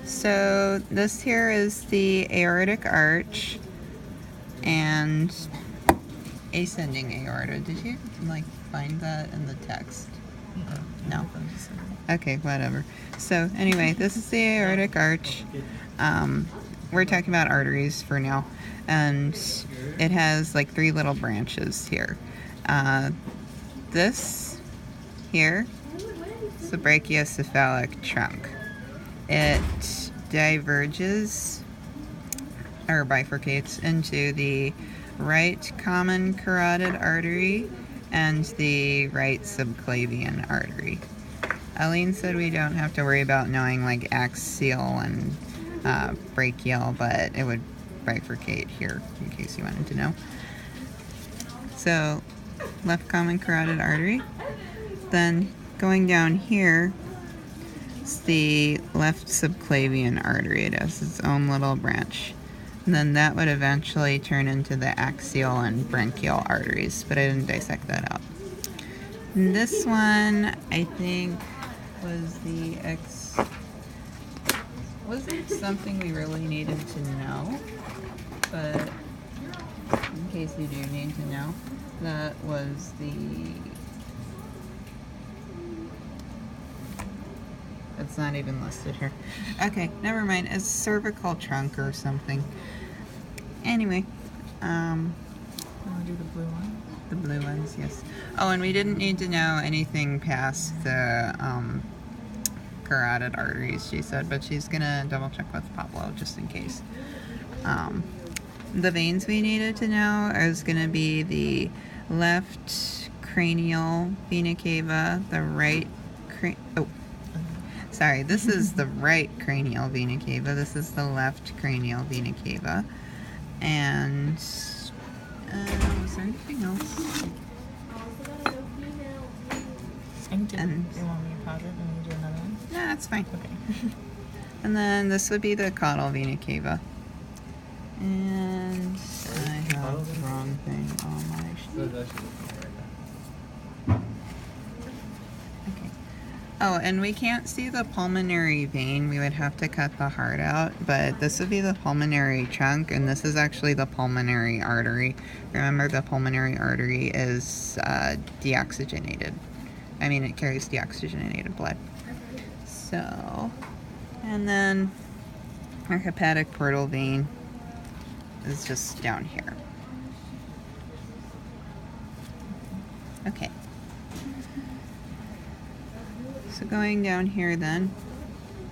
So this here is the aortic arch and ascending aorta. Did you find that in the text? No. Okay, whatever. So anyway, this is the aortic arch. We're talking about arteries for now, and it has like 3 little branches here. This here is the brachiocephalic trunk. It diverges or bifurcates into the right common carotid artery and the right subclavian artery. Eileen said we don't have to worry about knowing like axial and brachial, but it would bifurcate here in case you wanted to know. So left common carotid artery. Then going down here is the left subclavian artery. It has its own little branch. And then that would eventually turn into the axial and branchial arteries, but I didn't dissect that out. And this one, I think, wasn't something we really needed to know, but in case you do need to know, that was it's not even listed here. Okay, never mind. It's cervical trunk or something. Anyway, want to do the blue one? The blue ones, yes. Oh, and we didn't need to know anything past the carotid arteries, she said, but she's gonna double check with Pablo just in case. The veins we needed to know is gonna be the left cranial vena cava, the right this is the right cranial vena cava. This is the left cranial vena cava. And was there anything else? Do you want me to pause it and do another one? No, that's fine. Okay. And then this would be the caudal vena cava. And I have the wrong thing on my sheet. Okay. Oh, and we can't see the pulmonary vein. We would have to cut the heart out, but this would be the pulmonary trunk, and this is actually the pulmonary artery. Remember, the pulmonary artery is deoxygenated. I mean, it carries deoxygenated blood. So, and then our hepatic portal vein is just down here. Okay. So going down here then,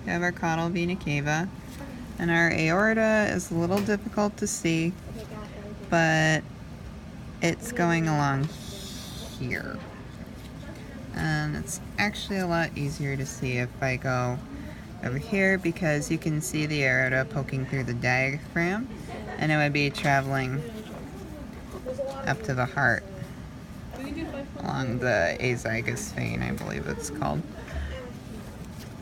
we have our caudal vena cava, and our aorta is a little difficult to see, but it's going along here. And it's actually a lot easier to see if I go over here, because you can see the aorta poking through the diaphragm, and it would be traveling up to the heart along the azygous vein, I believe it's called.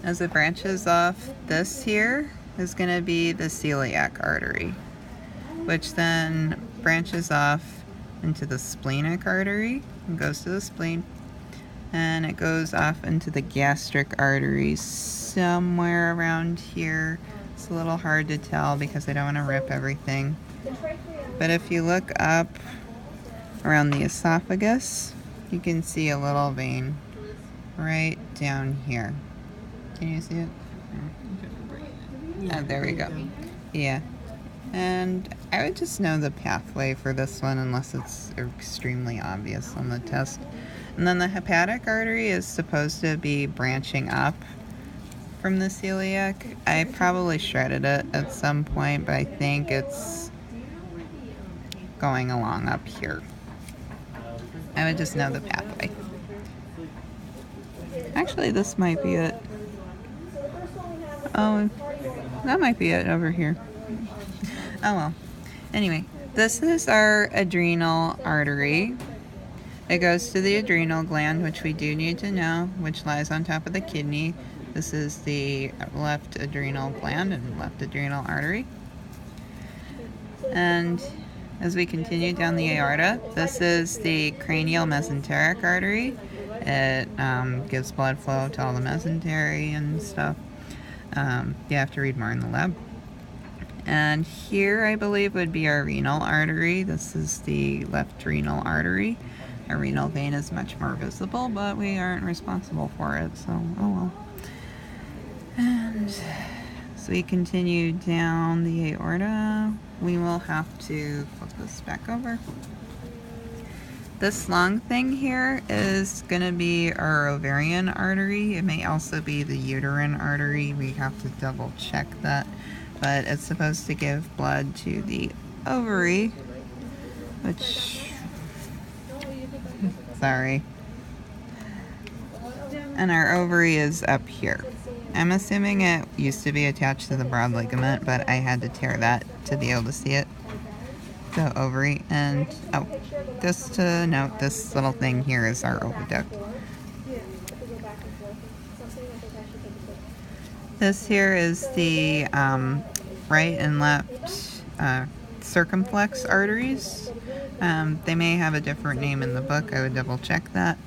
As it branches off, this here is going to be the celiac artery, which then branches off into the splenic artery and goes to the spleen, and it goes off into the gastric artery somewhere around here. It's a little hard to tell because I don't want to rip everything, but if you look up around the esophagus, you can see a little vein right down here. Can you see it? Oh, there we go. Yeah. And I would just know the pathway for this one unless it's extremely obvious on the test. And then the hepatic artery is supposed to be branching up from the celiac. I probably shredded it at some point, but I think it's going along up here. I would just know the pathway. Actually, this might be it. Oh, that might be it over here. Oh well. Anyway, this is our adrenal artery. It goes to the adrenal gland, which we do need to know, which lies on top of the kidney. This is the left adrenal gland and left adrenal artery. And as we continue down the aorta, this is the cranial mesenteric artery. It gives blood flow to all the mesentery and stuff. You have to read more in the lab. And here, I believe, would be our renal artery. This is the left renal artery. Our renal vein is much more visible, but we aren't responsible for it, so oh well. And as we continue down the aorta, we will have to flip this back over. This long thing here is going to be our ovarian artery. It may also be the uterine artery. We have to double check that. But it's supposed to give blood to the ovary, which, sorry. And our ovary is up here. I'm assuming it used to be attached to the broad ligament, but I had to tear that to be able to see it. The ovary, and oh, just to note, this little thing here is our oviduct. This here is the right and left circumflex arteries. They may have a different name in the book. I would double check that.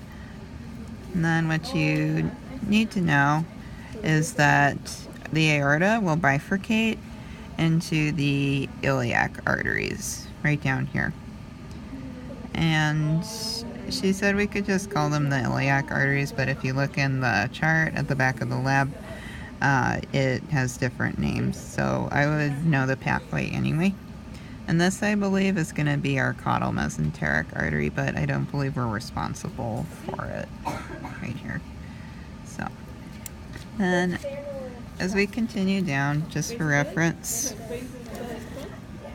And then what you need to know is that the aorta will bifurcate into the iliac arteries right down here. And she said we could just call them the iliac arteries, but if you look in the chart at the back of the lab, it has different names, so I would know the pathway anyway. And this, I believe, is going to be our caudal mesenteric artery, but I don't believe we're responsible for it right here. So, then as we continue down, just for reference,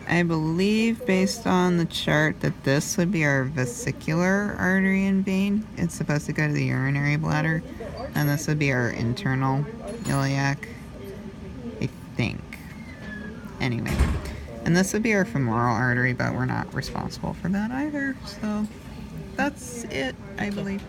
I believe based on the chart that this would be our vesicular artery and vein. It's supposed to go to the urinary bladder, and this would be our internal iliac, I think. Anyway, and this would be our femoral artery, but we're not responsible for that either. So that's it, I believe.